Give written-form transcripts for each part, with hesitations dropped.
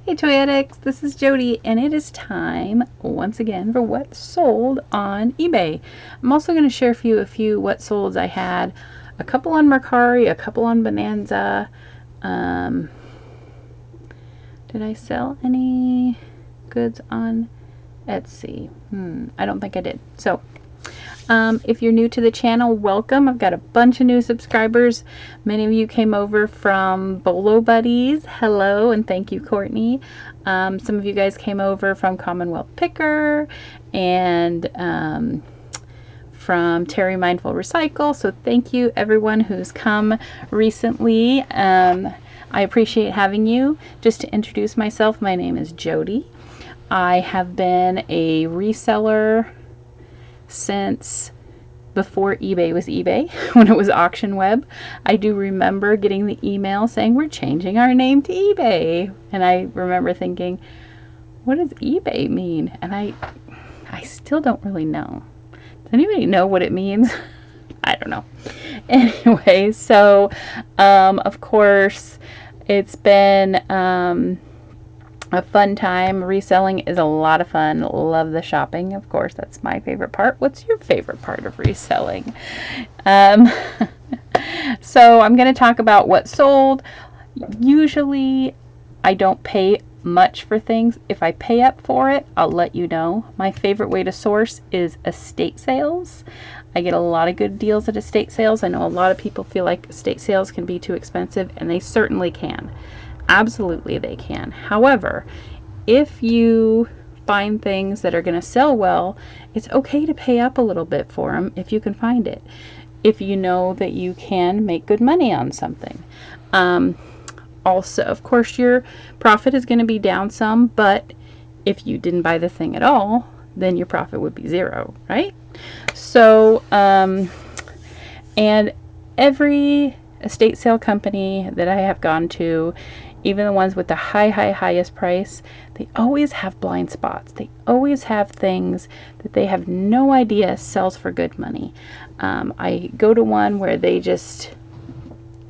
Hey Toy-Addicts, this is Jody, and it is time once again for what sold on eBay. I'm also going to share a few what solds I had. A couple on Mercari, a couple on Bonanza. Did I sell any goods on Etsy? I don't think I did. So if you're new to the channel, welcome. I've got a bunch of new subscribers. Many of you came over from Bolo Buddies. Hello, and thank you, Courtney. Some of you guys came over from Commonwealth Picker and from Terry Mindful Recycle. So thank you, everyone who's come recently. I appreciate having you. Just to introduce myself, my name is Jody. I have been a reseller since before eBay was eBay, when it was Auction Web. I do remember getting the email saying we're changing our name to eBay, and I remember thinking, what does eBay mean? And I still don't really know. Does anybody know what it means? I don't know. Anyway, so of course it's been a fun time. Reselling is a lot of fun. Love the shopping, of course. That's my favorite part. What's your favorite part of reselling? So I'm going to talk about what sold. Usually I don't pay much for things. If I pay up for it, I'll let you know. My favorite way to source is estate sales. I get a lot of good deals at estate sales. I know a lot of people feel like estate sales can be too expensive, and they certainly can. Absolutely they can. However, if you find things that are going to sell well, it's okay to pay up a little bit for them if you can find it. If you know that you can make good money on something. Also, of course, your profit is going to be down some, but if you didn't buy the thing at all, then your profit would be zero, right? So, and every estate sale company that I have gone to, even the ones with the highest price, they always have blind spots. They always have things that they have no idea sells for good money. I go to one where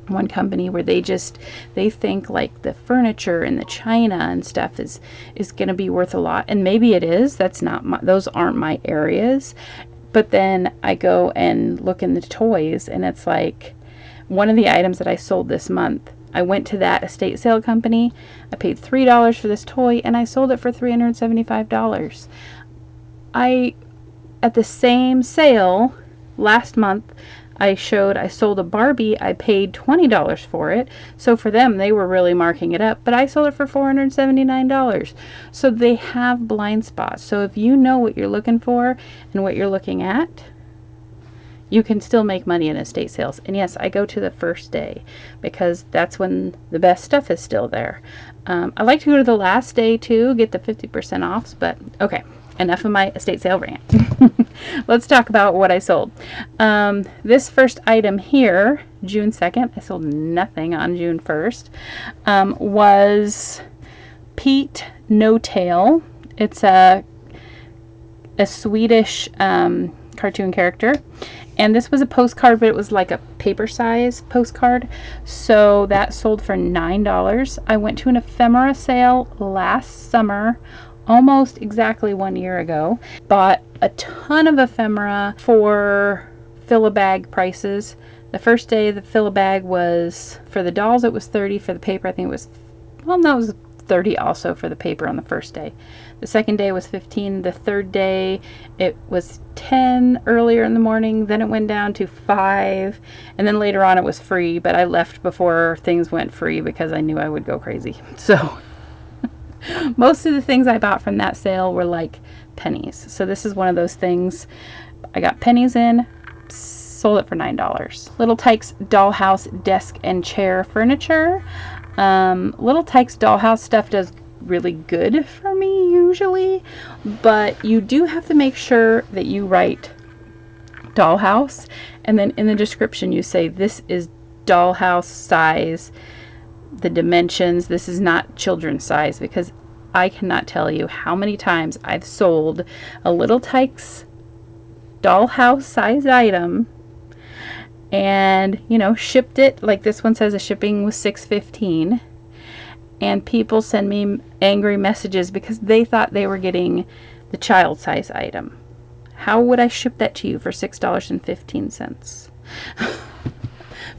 one company where they think like the furniture and the china and stuff is going to be worth a lot, and maybe it is. Those aren't my areas. But then I go and look in the toys, and it's like one of the items that I sold this month. I went to that estate sale company. I paid $3 for this toy, and I sold it for $375. At the same sale last month, I sold a Barbie. I paid $20 for it. So for them, they were really marking it up, but I sold it for $479. So they have blind spots. So if you know what you're looking for and what you're looking at, you can still make money in estate sales. And yes, I go to the first day because that's when the best stuff is still there. I like to go to the last day too, get the 50% offs, but okay, enough of my estate sale rant. Let's talk about what I sold. This first item here, June 2nd, I sold nothing on June 1st, was Pete No Tail. It's a Swedish cartoon character. And this was a postcard, but it was like a paper size postcard. So that sold for $9. I went to an ephemera sale last summer, almost exactly 1 year ago. Bought a ton of ephemera for fill-a-bag prices. The first day the fill-a-bag was, for the dolls it was $30, for the paper I think it was, well no, it was $30 also for the paper on the first day. The second day was $15. The third day it was $10 earlier in the morning, then it went down to $5, and then later on it was free, but I left before things went free because I knew I would go crazy. So most of the things I bought from that sale were like pennies. So this is one of those things. I got pennies in, sold it for $9. Little Tykes Dollhouse desk and chair furniture. Little Tykes Dollhouse stuff does really good for me usually, but you do have to make sure that you write Dollhouse, and then in the description you say this is dollhouse size, the dimensions, this is not children's size, because I cannot tell you how many times I've sold a Little Tykes dollhouse size item and, you know, shipped it, like this one says the shipping was $6.15, and people send me angry messages because they thought they were getting the child size item. How would I ship that to you for $6.15?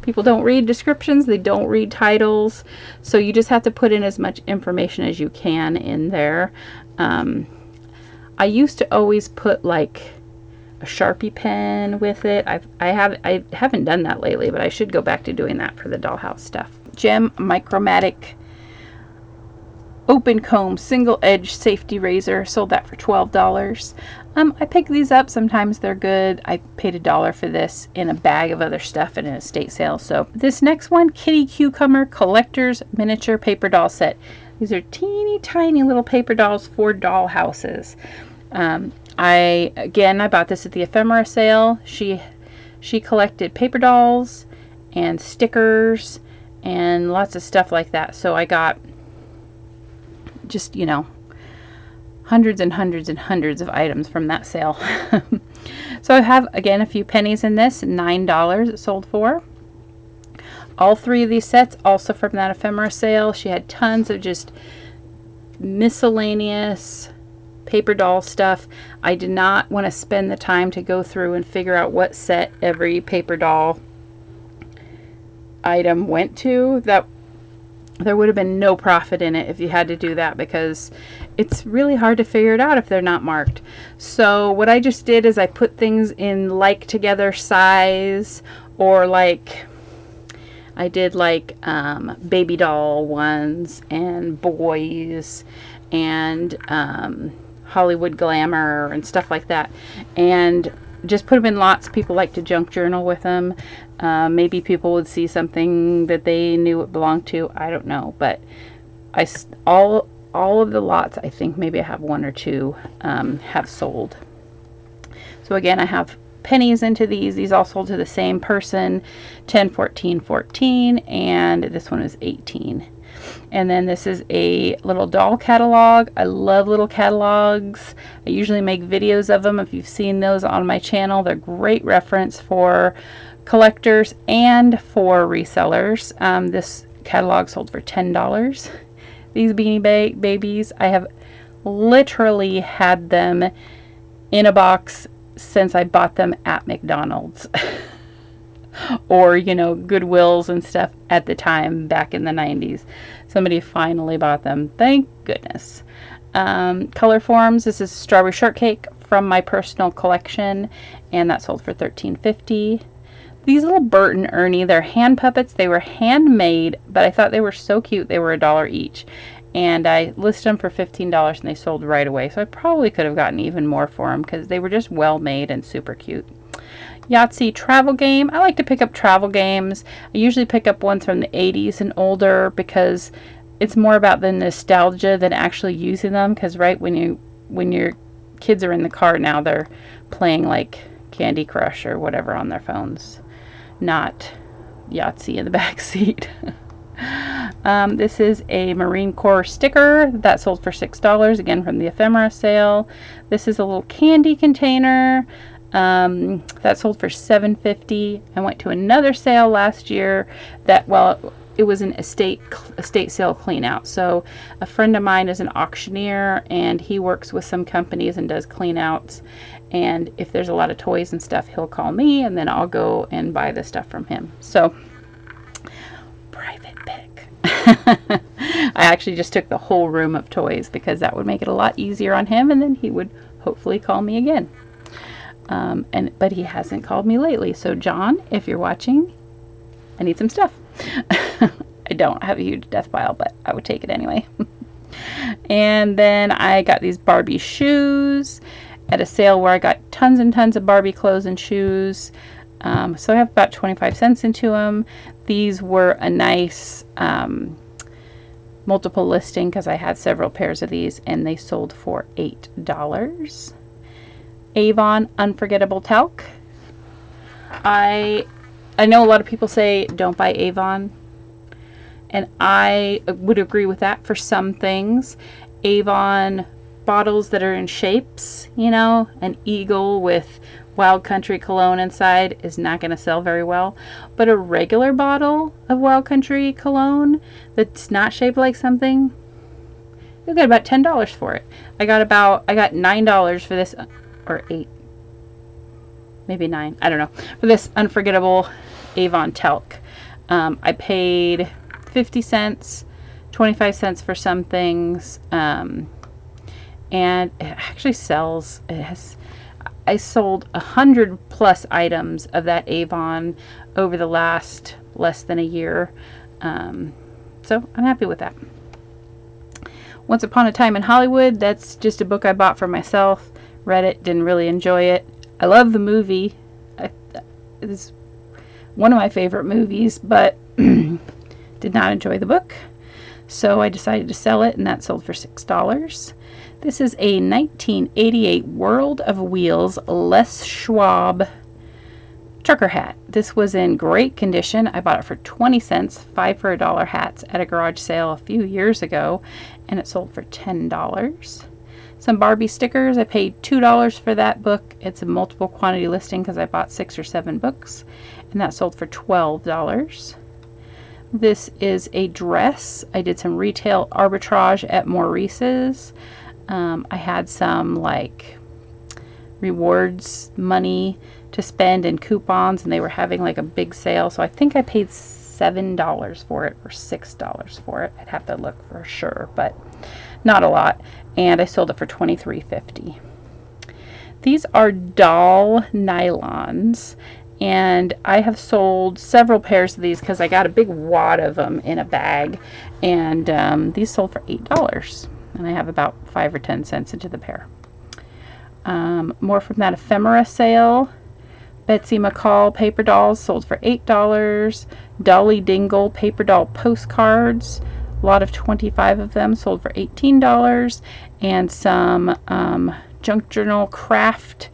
People don't read descriptions, they don't read titles, so you just have to put in as much information as you can in there. I used to always put like a Sharpie pen with it. I haven't done that lately, but I should go back to doing that for the Dollhouse stuff. Gem Micromatic Open Comb Single Edge Safety Razor, sold that for $12. I pick these up, sometimes they're good. I paid $1 for this in a bag of other stuff in an estate sale. So this next one, Kitty Cucumber Collector's Miniature Paper Doll Set. These are teeny tiny little paper dolls for doll houses. I bought this at the ephemera sale. She collected paper dolls and stickers and lots of stuff like that. So I got just, you know, hundreds and hundreds and hundreds of items from that sale. So I have, again, a few pennies in this. $9 it sold for. All three of these sets also from that ephemera sale. She had tons of just miscellaneous paper doll stuff. I did not want to spend the time to go through and figure out what set every paper doll item went to. That there would have been no profit in it if you had to do that, because it's really hard to figure it out if they're not marked. So what I just did is I put things in like together size, or like I did like baby doll ones and boys and Hollywood Glamour and stuff like that, and just put them in lots. People like to junk journal with them. Maybe people would see something that they knew it belonged to. I don't know, but all of the lots, I think maybe I have one or two have sold. So again, I have pennies into these. These all sold to the same person, 10, 14, 14, and this one is 18. And then this is a little doll catalog. I love little catalogs. I usually make videos of them. If you've seen those on my channel, they're great reference for collectors and for resellers. This catalog sold for $10. These Beanie Babies, I have literally had them in a box since I bought them at McDonald's. Or, you know, Goodwills and stuff at the time back in the 90s. Somebody finally bought them. Thank goodness. Color Forms. This is Strawberry Shortcake from my personal collection, and that sold for $13.50. These little Bert and Ernie, they're hand puppets. They were handmade, but I thought they were so cute. They were $1 each. And I listed them for $15 and they sold right away. So I probably could have gotten even more for them because they were just well made and super cute. Yahtzee travel game. I like to pick up travel games. I usually pick up ones from the 80s and older because it's more about the nostalgia than actually using them. Because right when your kids are in the car now, they're playing like Candy Crush or whatever on their phones, not Yahtzee in the back seat. This is a Marine Corps sticker that sold for $6, again from the ephemera sale. This is a little candy container that sold for $7.50. I went to another sale last year that, well, it was an estate sale clean out. So a friend of mine is an auctioneer and he works with some companies and does clean outs, and if there's a lot of toys and stuff, he'll call me and then I'll go and buy the stuff from him. So private pick. I actually just took the whole room of toys because that would make it a lot easier on him, and then he would hopefully call me again. But he hasn't called me lately. So John, if you're watching, I need some stuff. I don't have a huge death pile, but I would take it anyway. And then I got these Barbie shoes at a sale where I got tons and tons of Barbie clothes and shoes. So I have about 25 cents into them. These were a nice multiple listing because I had several pairs of these, and they sold for $8. Avon Unforgettable Talc. I know a lot of people say don't buy Avon, and I would agree with that for some things. Avon bottles that are in shapes, you know, an eagle with Wild Country cologne inside is not going to sell very well. But a regular bottle of Wild Country cologne that's not shaped like something, you'll get about $10 for it. I got $9 for this, or 8, maybe 9, I don't know, for this unforgettable Avon talc. I paid 50 cents, 25 cents for some things, and it actually sells. I sold 100+ items of that Avon over the last less than a year, so I'm happy with that. Once Upon a Time in Hollywood, that's just a book I bought for myself, read it, didn't really enjoy it. I love the movie. It's one of my favorite movies, but did not enjoy the book. So I decided to sell it, and that sold for $6. This is a 1988 World of Wheels Les Schwab trucker hat. This was in great condition. I bought it for 20 cents, 5 for $1 hats at a garage sale a few years ago, and it sold for $10. Some Barbie stickers. I paid $2 for that book. It's a multiple quantity listing because I bought 6 or 7 books, and that sold for $12. This is a dress. I did some retail arbitrage at Maurice's. I had some like rewards money to spend in coupons, and they were having like a big sale, so I think I paid $7 for it or $6 for it. I'd have to look for sure, but not a lot, and I sold it for $23.50. These are doll nylons, and I have sold several pairs of these because I got a big wad of them in a bag, and these sold for $8, and I have about 5 or 10 cents into the pair. More from that ephemera sale. Betsy McCall paper dolls sold for $8. Dolly Dingle paper doll postcards, a lot of 25 of them, sold for $18. And some junk journal craft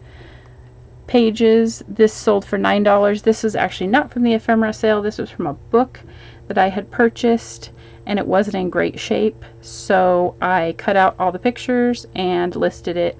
pages. This sold for $9. This is actually not from the ephemera sale. This was from a book that I had purchased, and it wasn't in great shape, so I cut out all the pictures and listed it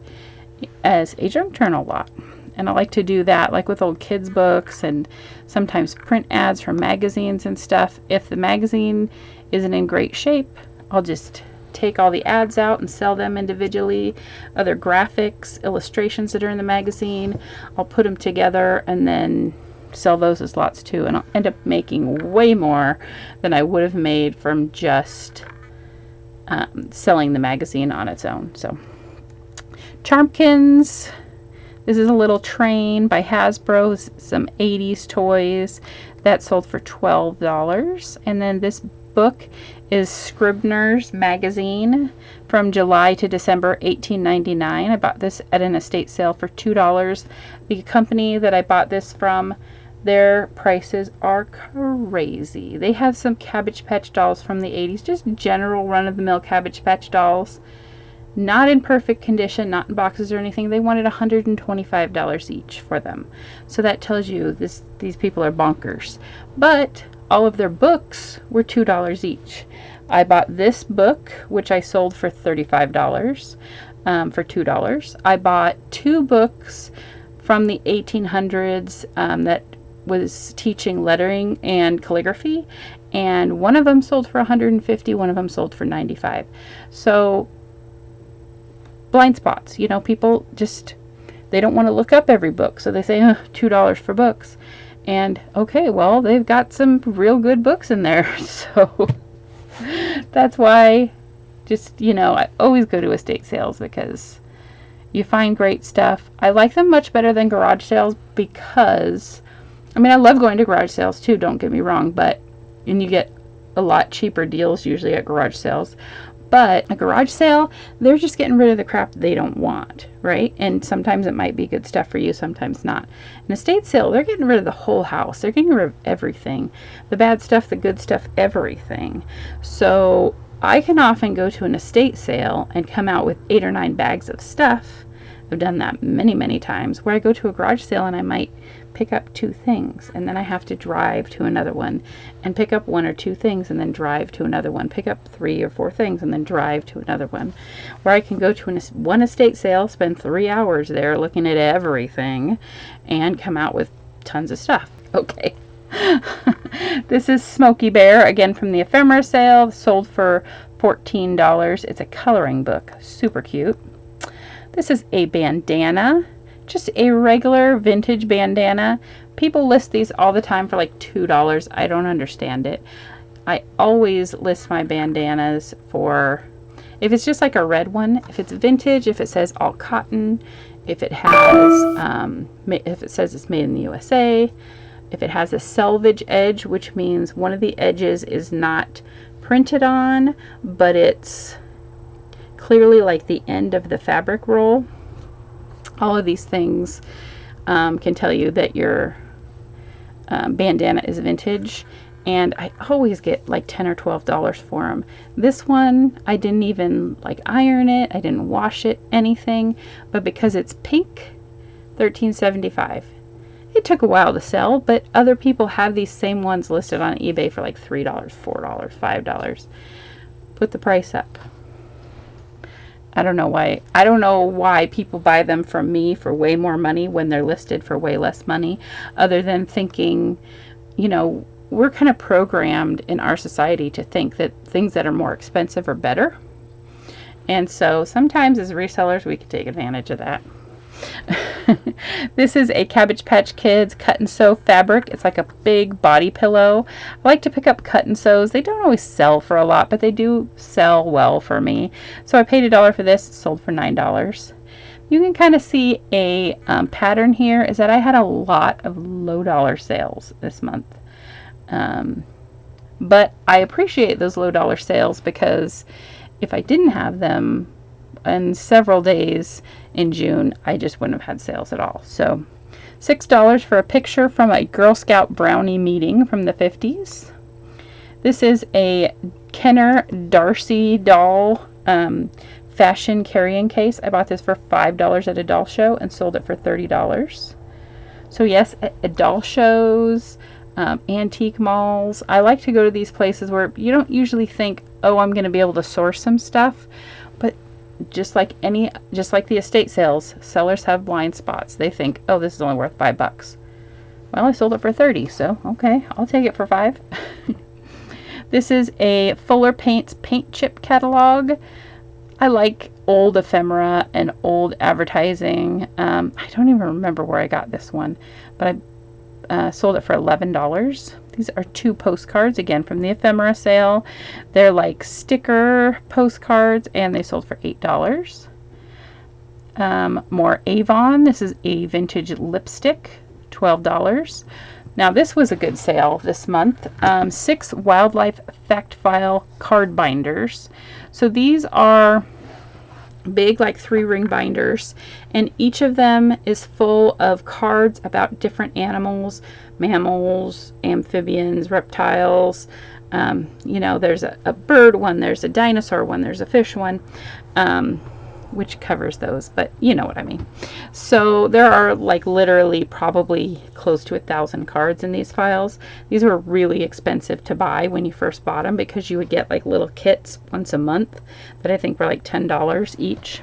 as a junk journal lot. And I like to do that like with old kids books and sometimes print ads from magazines and stuff. If the magazine isn't in great shape, I'll just take all the ads out and sell them individually. Other graphics, illustrations that are in the magazine, I'll put them together and then sell those as lots too, and I'll end up making way more than I would have made from just selling the magazine on its own. So Charmkins. This is a little train by Hasbro, some 80s toys. That sold for $12. And then this book is Scribner's Magazine from July to December 1899. I bought this at an estate sale for $2. The company that I bought this from, their prices are crazy. They have some Cabbage Patch dolls from the 80s, just general run-of-the-mill Cabbage Patch dolls. Not in perfect condition, not in boxes or anything. They wanted $125 each for them. So that tells you these people are bonkers. But all of their books were $2 each. I bought this book, which I sold for $35 for $2. I bought 2 books from the 1800s that was teaching lettering and calligraphy, and one of them sold for $150, one of them sold for $95. So blind spots, you know, people just, they don't want to look up every book, so they say $2 for books, and okay, well, they've got some real good books in there. So that's why, just, you know, I always go to estate sales because you find great stuff. I like them much better than garage sales because, I mean, I love going to garage sales too, don't get me wrong, and you get a lot cheaper deals usually at garage sales. But a garage sale, they're just getting rid of the crap they don't want, right? And sometimes it might be good stuff for you, sometimes not. An estate sale, they're getting rid of the whole house. They're getting rid of everything. The bad stuff, the good stuff, everything. So I can often go to an estate sale and come out with 8 or 9 bags of stuff. I've done that many, many times. Where I go to a garage sale and I might pick up 2 things, and then I have to drive to another one and pick up 1 or 2 things and then drive to another one, pick up 3 or 4 things and then drive to another one. Where I can go to one estate sale, spend 3 hours there looking at everything, and come out with tons of stuff. Okay. This is Smokey Bear, again from the ephemera sale, sold for $14. It's a coloring book, super cute. This is a bandana, just a regular vintage bandana. People list these all the time for like $2. I don't understand it. I always list my bandanas for, if it's just like a red one, if it's vintage, if it says all cotton, if it has, if it says it's made in the USA, if it has a selvage edge, which means one of the edges is not printed on, but it's clearly like the end of the fabric roll. All of these things can tell you that your bandana is vintage, and I always get like $10 or $12 for them. This one, I didn't even like iron it, I didn't wash it, anything, but because it's pink, $13.75. It took a while to sell, but other people have these same ones listed on eBay for like $3, $4, $5. Put the price up. I don't know why. I don't know why people buy them from me for way more money when they're listed for way less money, other than thinking, you know, we're kind of programmed in our society to think that things that are more expensive are better. And so sometimes as resellers, we can take advantage of that. This is a Cabbage Patch Kids cut and sew fabric. It's like a big body pillow. I like to pick up cut and sews. They don't always sell for a lot, but they do sell well for me. So I paid $1 for this. It sold for $9. You can kind of see a pattern here is that I had a lot of low dollar sales this month. But I appreciate those low dollar sales, because if I didn't have them in several days in June, I just wouldn't have had sales at all. So $6 for a picture from a Girl Scout brownie meeting from the 50s. This is a Kenner Darcy doll fashion carrying case. I bought this for $5 at a doll show and sold it for $30. So yes, at doll shows, antique malls. I like to go to these places where you don't usually think, oh, I'm going to be able to source some stuff, but just like the estate sales, sellers have blind spots. They think, oh, this is only worth $5. Well, I sold it for 30, so okay, I'll take it for 5. This is a Fuller Paints paint chip catalog. I like old ephemera and old advertising. I don't even remember where I got this one, but I sold it for $11. These are 2 postcards, again from the ephemera sale. They're like sticker postcards, and they sold for $8. More Avon. This is a vintage lipstick, $12. Now this was a good sale this month. 6 wildlife fact file card binders. So these are big, like 3-ring binders, and each of them is full of cards about different animals, mammals, amphibians, reptiles. You know, there's a bird one, there's a dinosaur one, there's a fish one, which covers those, but you know what I mean. So there are like literally probably close to 1,000 cards in these files. These were really expensive to buy when you first bought them, because you would get like little kits once a month that I think were like $10 each.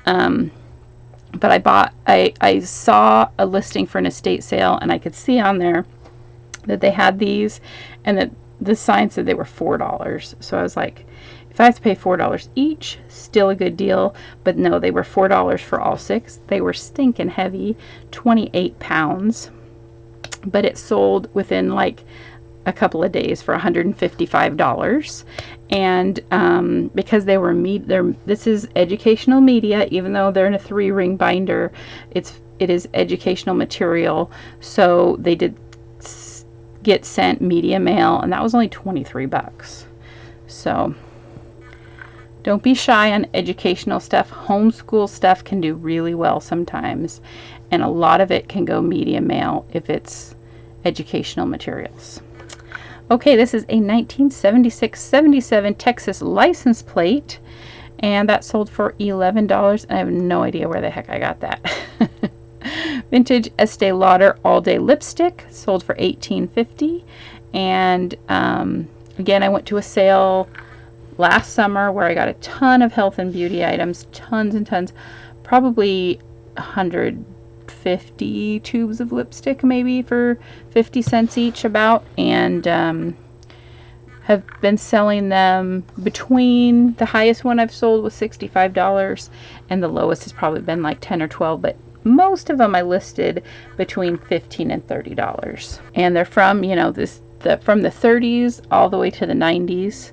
But I saw a listing for an estate sale, and I could see on there that they had these, and that the sign said they were $4. So I was like, if I have to pay $4 each, still a good deal. But no, they were $4 for all 6. They were stinking heavy, 28 pounds. But it sold within like a couple of days for $155. And because they were this is educational media, even though they're in a 3-ring binder, it is educational material. So they did get sent media mail, and that was only $23. So don't be shy on educational stuff. Homeschool stuff can do really well sometimes, and a lot of it can go media mail if it's educational materials. Okay, this is a 1976-77 Texas license plate, and that sold for $11. I have no idea where the heck I got that. Vintage Estee Lauder All Day Lipstick, sold for $18.50. And again, I went to a sale last summer where I got a ton of health and beauty items, tons and tons, probably 150 tubes of lipstick maybe for 50 cents each about, and have been selling them between, the highest one I've sold was $65 and the lowest has probably been like 10 or 12, but most of them I listed between $15 and $30. And they're from, you know, from the 30s all the way to the 90s.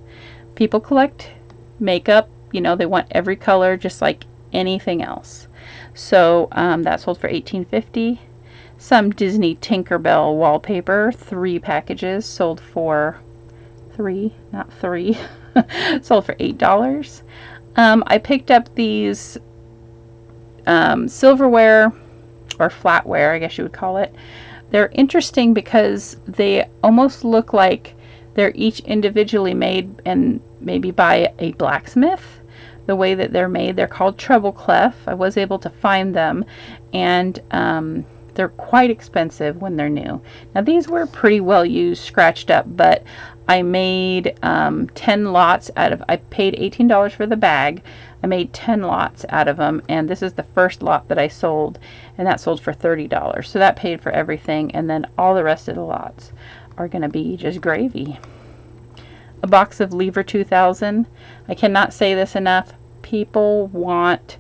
People collect makeup, you know, they want every color just like anything else. So that sold for $18.50. Some Disney Tinkerbell wallpaper, 3 packages, sold for sold for $8. I picked up these silverware or flatware, I guess you would call it. They're interesting because they almost look like they're each individually made and maybe by a blacksmith. The way that they're made, they're called treble clef. I was able to find them, and they're quite expensive when they're new. Now these were pretty well used, scratched up, but I made 10 lots out of, I paid $18 for the bag. I made 10 lots out of them, and this is the first lot that I sold, and that sold for $30. So that paid for everything, and then all the rest of the lots are going to be just gravy. A box of Lever 2000. I cannot say this enough. People want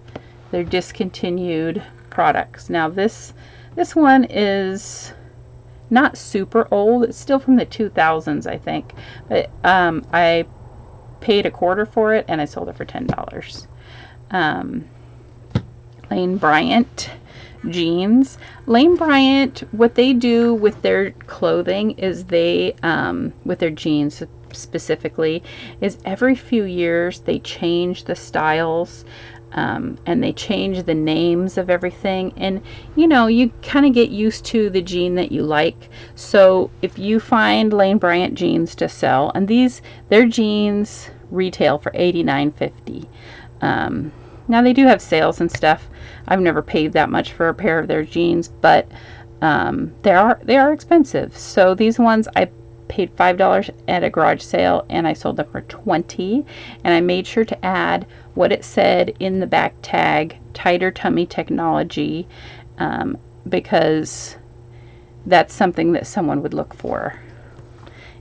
their discontinued products. Now this one is not super old. It's still from the 2000s, I think. But I paid $1/4 for it, and I sold it for $10. Lane Bryant jeans. Lane Bryant, what they do with their clothing is they, with their jeans specifically, is every few years they change the styles, and they change the names of everything, and you know, you kind of get used to the jean that you like. So if you find Lane Bryant jeans to sell, and their jeans retail for $89.50. Now they do have sales and stuff. I've never paid that much for a pair of their jeans, but they are expensive. So these ones I paid $5 at a garage sale, and I sold them for $20. And I made sure to add what it said in the back tag, tighter tummy technology, because that's something that someone would look for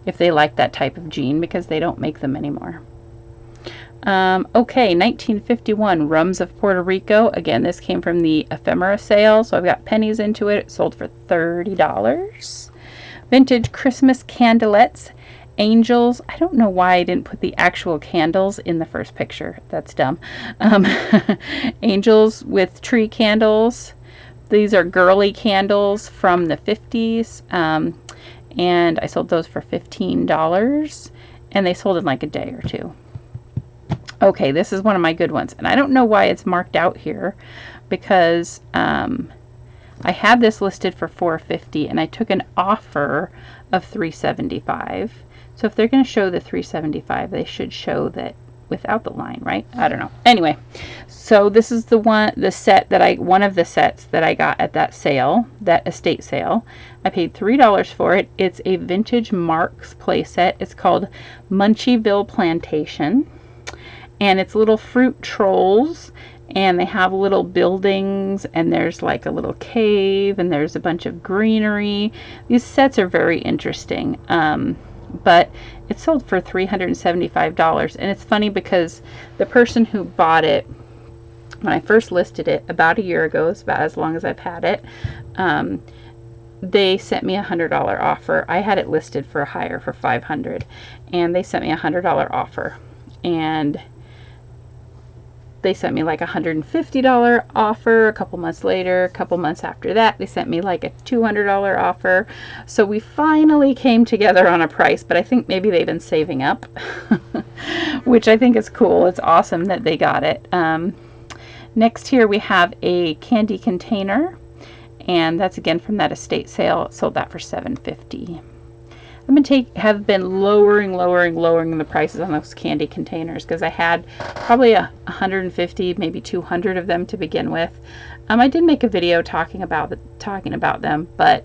if they like that type of jean, because they don't make them anymore. Okay, 1951 Rums of Puerto Rico. Again, this came from the ephemera sale, so I've got pennies into it. It sold for $30. Vintage Christmas candlettes. Angels. I don't know why I didn't put the actual candles in the first picture. That's dumb. Angels with tree candles. These are girly candles from the 50s. And I sold those for $15. And they sold in like a day or two. Okay, this is one of my good ones, and I don't know why it's marked out here, because I had this listed for $4.50 and I took an offer of $3.75. So if they're going to show the $3.75, they should show that without the line, right? I don't know. Anyway, so this is one of the sets that I got at that sale, that estate sale. I paid $3 for it. It's a vintage Marks playset. It's called Munchieville Plantation. And it's little fruit trolls, and they have little buildings, and there's like a little cave, and there's a bunch of greenery. These sets are very interesting, but it sold for $375. And it's funny because the person who bought it, when I first listed it about a year ago, it's about as long as I've had it, they sent me a $100 offer. I had it listed for higher, for $500, and they sent me a $100 offer. And they sent me like a $150 offer a couple months later. A couple months after that, they sent me like a $200 offer. So we finally came together on a price, but I think maybe they've been saving up, which I think is cool. It's awesome that they got it. Next here we have a candy container, and that's again from that estate sale. It sold that for $7.50. Have been lowering the prices on those candy containers, because I had probably 150, maybe 200 of them to begin with. I did make a video talking about them, but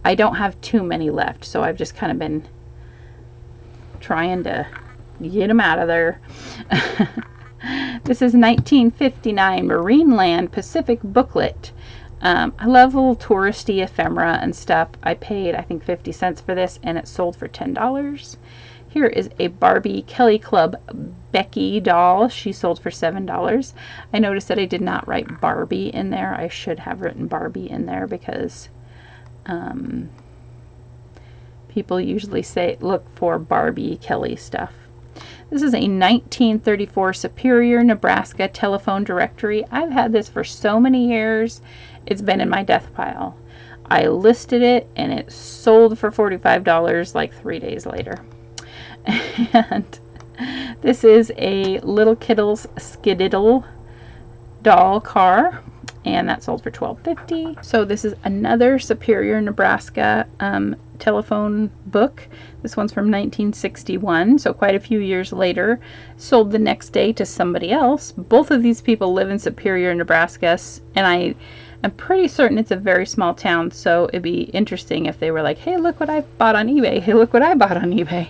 I don't have too many left, so I've just kind of been trying to get them out of there. This is 1959 Marineland Pacific booklet. I love little touristy ephemera and stuff. I paid, I think, 50 cents for this, and it sold for $10. Here is a Barbie Kelly Club Becky doll. She sold for $7. I noticed that I did not write Barbie in there. I should have written Barbie in there because people usually say look for Barbie Kelly stuff. This is a 1934 Superior, Nebraska telephone directory. I've had this for so many years. It's been in my death pile. I listed it and it sold for $45 like 3 days later. And this is a Little Kittles Skididdle doll car, and that sold for $12.50. So this is another Superior, Nebraska telephone book. This one's from 1961, so quite a few years later. Sold the next day to somebody else. Both of these people live in Superior, Nebraska, and I'm pretty certain it's a very small town, so it'd be interesting if they were like, hey, look what I bought on eBay. Hey, look what I bought on eBay.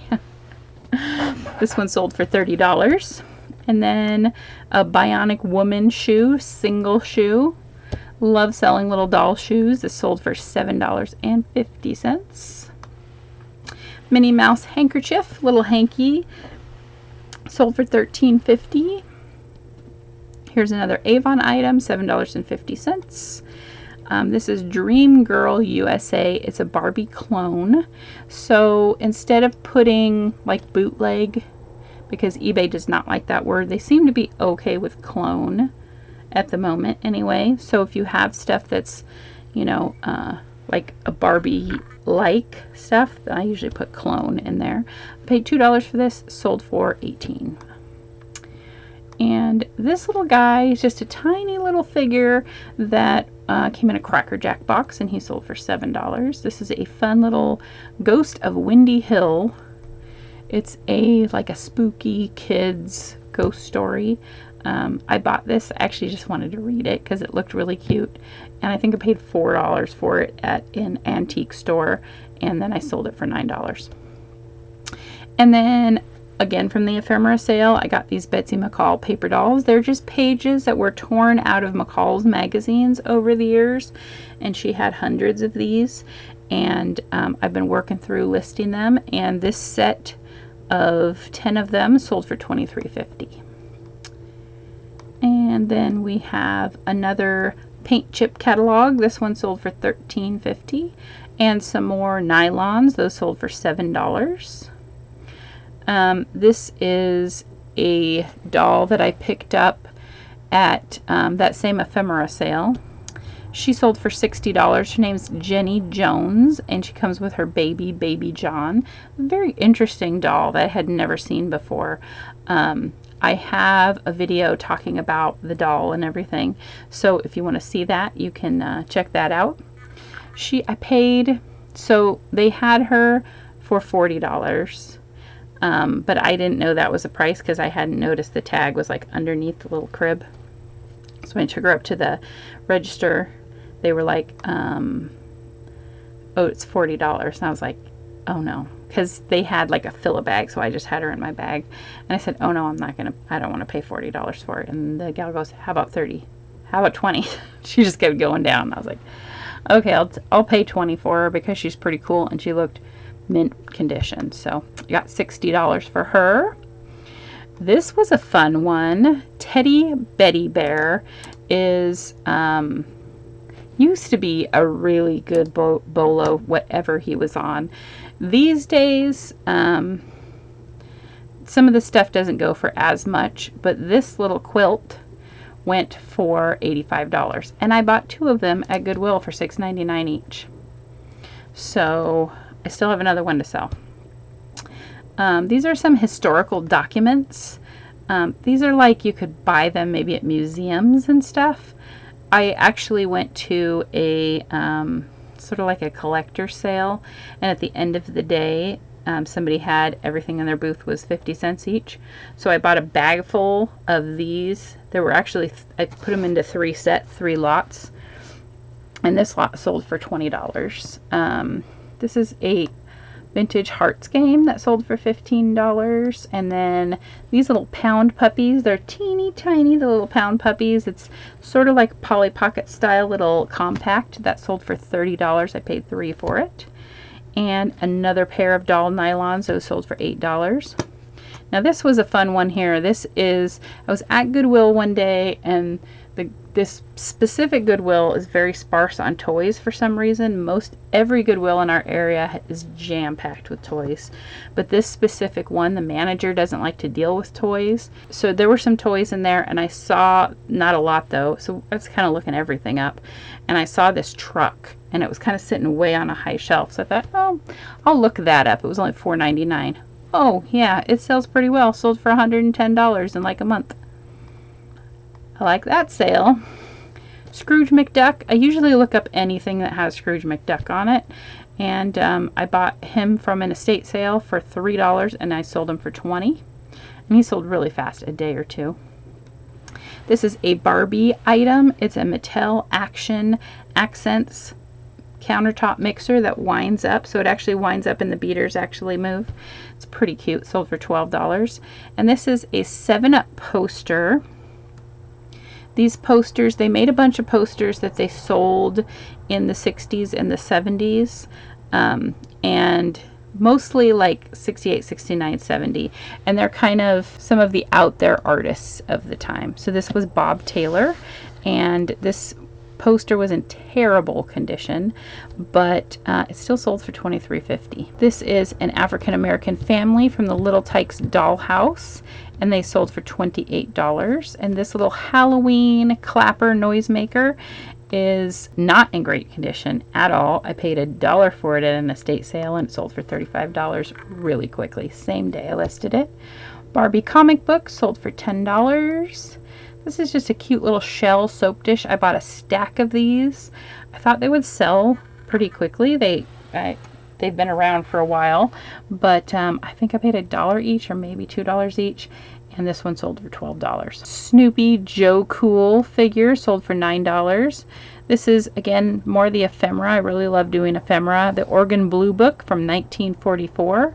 This one sold for $30. And then a Bionic Woman shoe, single shoe. Love selling little doll shoes. This sold for $7.50. Minnie Mouse handkerchief, little hanky, sold for $13.50. Here's another Avon item, $7.50. This is Dream Girl USA. It's a Barbie clone. So instead of putting like bootleg, because eBay does not like that word, they seem to be okay with clone at the moment anyway. So if you have stuff that's, you know, like a Barbie like stuff, I usually put clone in there. I paid $2 for this, sold for $18. And this little guy is just a tiny little figure that came in a Cracker Jack box, and he sold for $7. This is a fun little Ghost of Windy Hill. It's like a spooky kids ghost story. I bought this. I actually just wanted to read it because it looked really cute, and I think I paid $4 for it at an antique store, and then I sold it for $9. And then again, from the ephemera sale, I got these Betsy McCall paper dolls. They're just pages that were torn out of McCall's magazines over the years, and she had hundreds of these, and I've been working through listing them, and this set of 10 of them sold for $23.50. And then we have another paint chip catalog. This one sold for $13.50, and some more nylons. Those sold for $7. This is a doll that I picked up at that same ephemera sale. She sold for $60. Her name's Jenny Jones, and she comes with her baby John. Very interesting doll that I had never seen before. I have a video talking about the doll and everything, so if you want to see that, you can check that out. I paid, so they had her for $40. But I didn't know that was a price because I hadn't noticed the tag was like underneath the little crib. So when I took her up to the register, they were like, oh, it's $40. And I was like, oh no, because they had like a fill a bag, so I just had her in my bag. And I said, oh no, I don't want to pay $40 for it. And the gal goes, how about 30? How about 20? She just kept going down. I was like, okay, I'll pay 20 for her because she's pretty cool, and she looked mint condition. So I got $60 for her. This was a fun one. Teddy Betty Bear is used to be a really good bolo, whatever he was on. These days, some of the stuff doesn't go for as much, but this little quilt went for $85, and I bought 2 of them at Goodwill for $6.99 each. So I still have another one to sell. These are some historical documents. These are like you could buy them maybe at museums and stuff. I actually went to a sort of like a collector sale, and at the end of the day somebody had everything in their booth was 50 cents each. So I bought a bag full of these. There were actually, I put them into 3 lots. And this lot sold for $20. This is a vintage hearts game that sold for $15. And then these little pound puppies, they're teeny tiny, the little pound puppies. It's sort of like Polly Pocket style little compact that sold for $30. I paid $3 for it. And another pair of doll nylons, those sold for $8. Now this was a fun one here. This is, I was at Goodwill one day, and this specific Goodwill is very sparse on toys for some reason. Most every Goodwill in our area is jam-packed with toys, but this specific one, the manager doesn't like to deal with toys. So there were some toys in there, and I saw, not a lot though, so I was kind of looking everything up, and I saw this truck, and it was kind of sitting way on a high shelf. So I thought, oh, I'll look that up. It was only $4.99. Oh yeah, it sells pretty well. Sold for $110 in like a month. I like that sale. Scrooge McDuck. I usually look up anything that has Scrooge McDuck on it. And I bought him from an estate sale for $3, and I sold him for $20. And he sold really fast, a day or two. This is a Barbie item. It's a Mattel Action Accents countertop mixer that winds up. So it actually winds up and the beaters actually move. It's pretty cute. Sold for $12. And this is a 7-Up poster. These posters, they made a bunch of posters that they sold in the 60s and the 70s, and mostly like 68, 69, 70, and they're kind of some of the out there artists of the time. So this was Bob Taylor, and this poster was in terrible condition, but it still sold for $23.50. This is an African American family from the Little Tykes Dollhouse, and they sold for $28. And this little Halloween clapper noisemaker is not in great condition at all. I paid $1 for it at an estate sale, and it sold for $35 really quickly. Same day I listed it. Barbie comic book sold for $10. This is just a cute little shell soap dish. I bought a stack of these. I thought they would sell pretty quickly. They've been around for a while, but I think I paid $1 each or maybe $2 each, and this one sold for $12. Snoopy Joe Cool figure sold for $9. This is, again, more the ephemera. I really love doing ephemera. The Oregon Blue Book from 1944,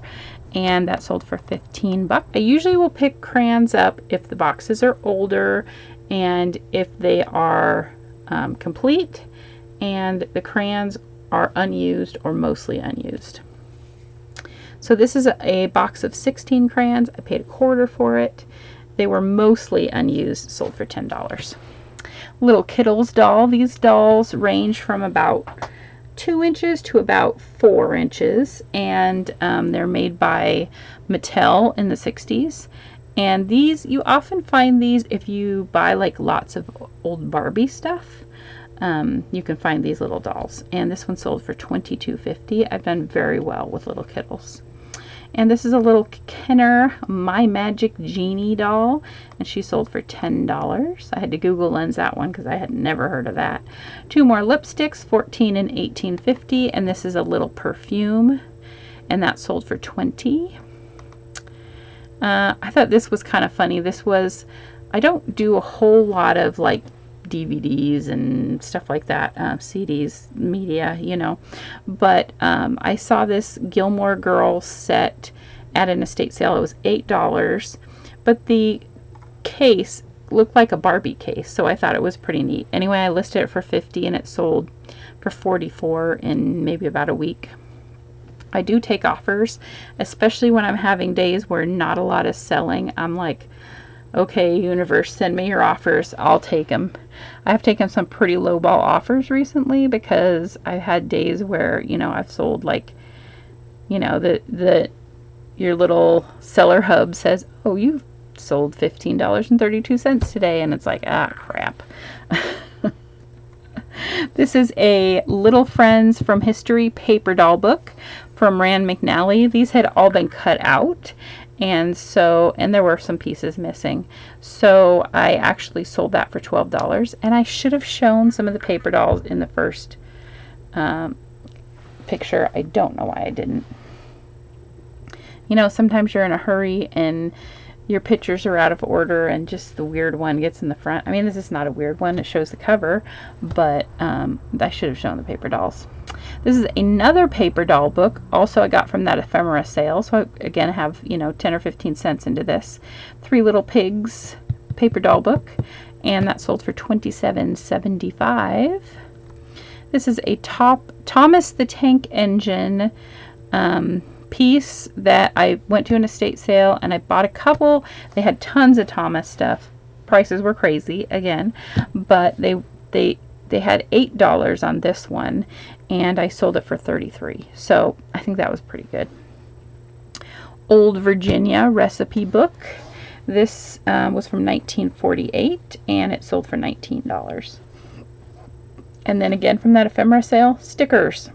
and that sold for $15. I usually will pick crayons up if the boxes are older and if they are complete and the crayons are unused or mostly unused. So this is a box of 16 crayons. I paid $1/4 for it. They were mostly unused, sold for $10. Little Kittles doll. These dolls range from about 2 inches to about 4 inches, and they're made by Mattel in the 60s. And these, you often find these if you buy like lots of old Barbie stuff. You can find these little dolls, and this one sold for $22.50. I've done very well with Little Kittles. And this is a little Kenner My Magic Genie doll, and she sold for $10. I had to Google lens that one because I had never heard of that. 2 more lipsticks, $14 and $18.50, and this is a little Perfume, and that sold for $20. I thought this was kind of funny. This was, I don't do a whole lot of like DVDs and stuff like that, CDs, media, you know, but I saw this Gilmore Girls set at an estate sale. It was $8, but the case looked like a Barbie case, so I thought it was pretty neat. Anyway, I listed it for $50 and it sold for $44 in maybe about a week. I do take offers, especially when I'm having days where not a lot is selling. I'm like, okay, universe, send me your offers. I'll take them. I have taken some pretty lowball offers recently because I've had days where, you know, I've sold like, you know, your little seller hub says, oh, you've sold $15.32 today, and it's like, ah, crap. This is a Little Friends from History paper doll book from Rand McNally. These had all been cut out, and there were some pieces missing, so I actually sold that for $12. And I should have shown some of the paper dolls in the first picture. I don't know why I didn't. You know, sometimes you're in a hurry and your pictures are out of order and just the weird one gets in the front. I mean, this is not a weird one. It shows the cover, but I should have shown the paper dolls. This is another paper doll book. Also, I got from that ephemera sale. So, again, I have, you know, 10 or 15 cents into this. Three Little Pigs paper doll book. And that sold for $27.75. This is a Thomas the Tank Engine piece that I went to an estate sale and I bought a couple. They had tons of Thomas stuff. Prices were crazy again, but they had $8 on this one and I sold it for $33. So I think that was pretty good. Old Virginia recipe book. This was from 1948 and it sold for $19. And then again from that ephemera sale, stickers.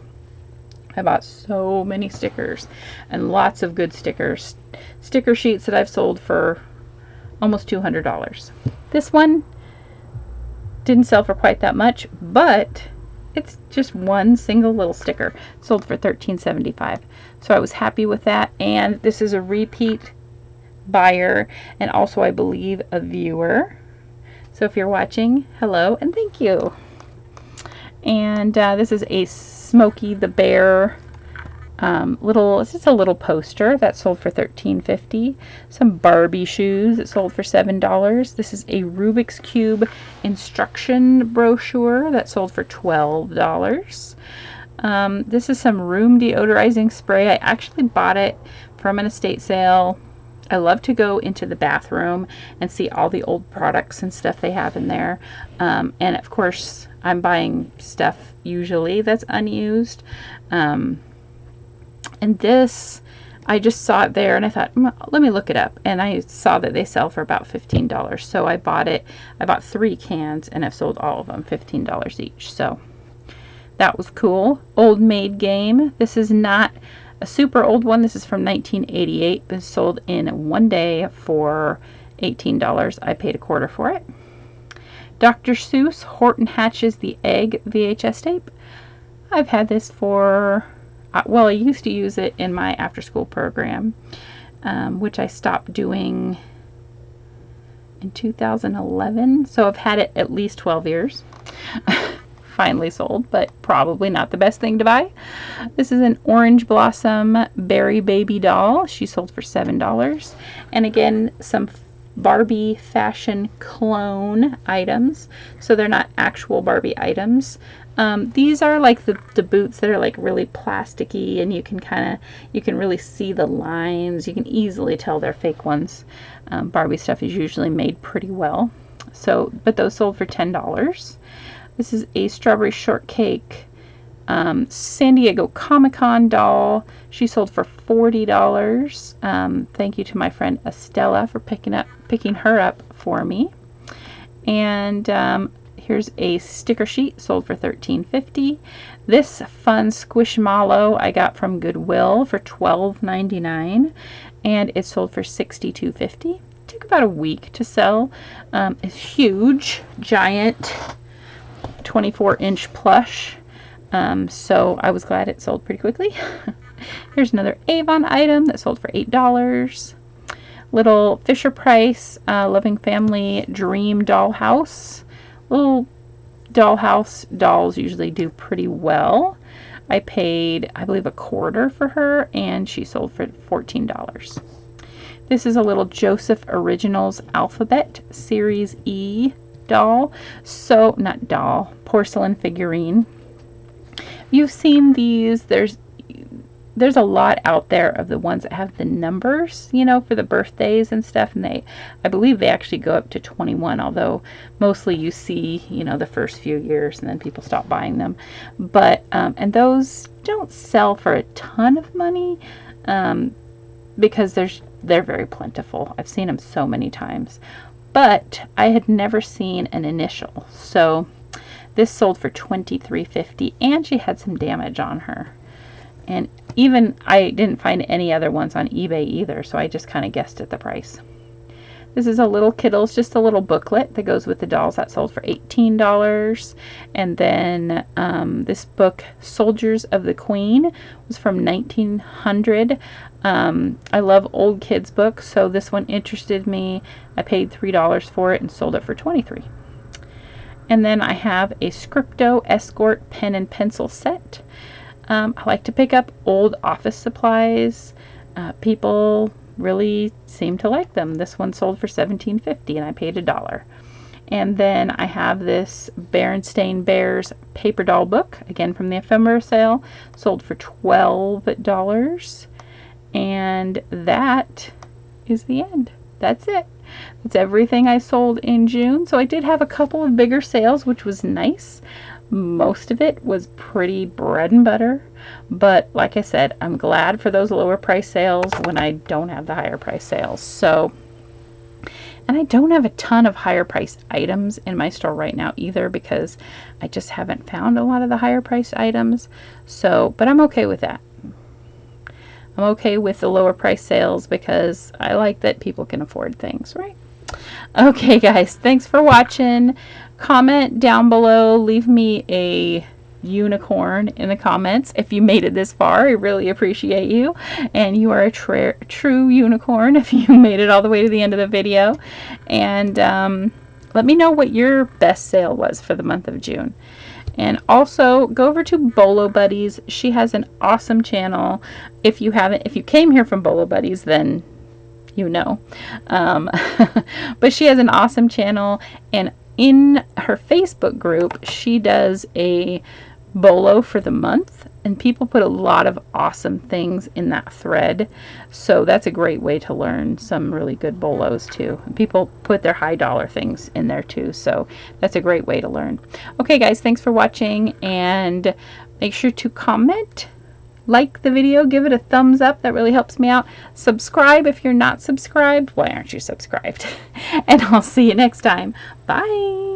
I bought so many stickers and lots of good stickers. Sticker sheets that I've sold for almost $200. This one didn't sell for quite that much, but it's just one single little sticker. Sold for $13.75. So I was happy with that. And this is a repeat buyer and also I believe a viewer. So if you're watching, hello and thank you. And this is a Smokey the Bear it's just a little poster that sold for $13.50. Some Barbie shoes that sold for $7. This is a Rubik's Cube instruction brochure that sold for $12. This is some room deodorizing spray. I actually bought it from an estate sale. I love to go into the bathroom and see all the old products and stuff they have in there. And of course, I'm buying stuff usually that's unused. And this, I just saw it there and I thought, let me look it up. And I saw that they sell for about $15. So I bought it. I bought 3 cans and I've sold all of them $15 each. So that was cool. Old Maid game. This is not a super old one. This is from 1988, but sold in one day for $18. I paid $0.25 for it. Dr. Seuss, Horton Hatches the Egg VHS tape. I've had this for, well, I used to use it in my after-school program, which I stopped doing in 2011. So I've had it at least 12 years. Finally sold, but probably not the best thing to buy. This is an Orange Blossom Berry Baby doll. She sold for $7. And again, some Barbie fashion clone items. So they're not actual Barbie items. These are like the boots that are like really plasticky and you can really see the lines. You can easily tell they're fake ones. Barbie stuff is usually made pretty well. So, but those sold for $10. This is a Strawberry Shortcake San Diego Comic-Con doll. She sold for $40. Thank you to my friend Estella for picking her up for me. And here's a sticker sheet, sold for $13.50. This fun Squishmallow I got from Goodwill for $12.99, and it sold for $62.50. Took about a week to sell. It's huge, giant, 24-inch plush. So I was glad it sold pretty quickly. Here's another Avon item that sold for $8. Little Fisher-Price Loving Family Dream Dollhouse. Little Dollhouse dolls usually do pretty well. I paid, I believe, $0.25 for her, and she sold for $14. This is a little Joseph Originals Alphabet Series E doll. So, not doll, porcelain figurine. You've seen these. There's a lot out there of the ones that have the numbers, you know, for the birthdays and stuff, and I believe they actually go up to 21, although mostly you see, you know, the first few years and then people stop buying them. But and those don't sell for a ton of money because they're very plentiful. I've seen them so many times, but I had never seen an initial. So this sold for $23.50, and she had some damage on her. And even I didn't find any other ones on eBay either, so I just kind of guessed at the price. This is a little Kittles, just a little booklet that goes with the dolls. That sold for $18. And then this book, Soldiers of the Queen, was from 1900. I love old kids books, so this one interested me. I paid $3 for it and sold it for $23. And then I have a Scripto Escort pen and pencil set. I like to pick up old office supplies. People really seem to like them. This one sold for $17.50 and I paid $1. And then I have this Berenstain Bears paper doll book, again from the ephemera sale, sold for $12. And that is the end. That's it. That's everything I sold in June. So I did have a couple of bigger sales, which was nice. Most of it was pretty bread and butter, but like I said, I'm glad for those lower price sales when I don't have the higher price sales. So, and I don't have a ton of higher price items in my store right now either, because I just haven't found a lot of the higher price items. So, but I'm okay with that. I'm okay with the lower price sales because I like that people can afford things, right? Okay, guys, thanks for watching. Comment down below, leave me a unicorn in the comments if you made it this far. I really appreciate you, and you are a true unicorn if you made it all the way to the end of the video. And let me know what your best sale was for the month of June. And also go over to Bolo Buddies. She has an awesome channel. If you came here from Bolo Buddies, then you know. But she has an awesome channel, and in her Facebook group, she does a bolo for the month, and people put a lot of awesome things in that thread. So that's a great way to learn some really good bolos too. And people put their high dollar things in there too. So that's a great way to learn. Okay, guys, thanks for watching, and make sure to comment, like the video, give it a thumbs up. That really helps me out. Subscribe if you're not subscribed. Why aren't you subscribed? And I'll see you next time. Bye.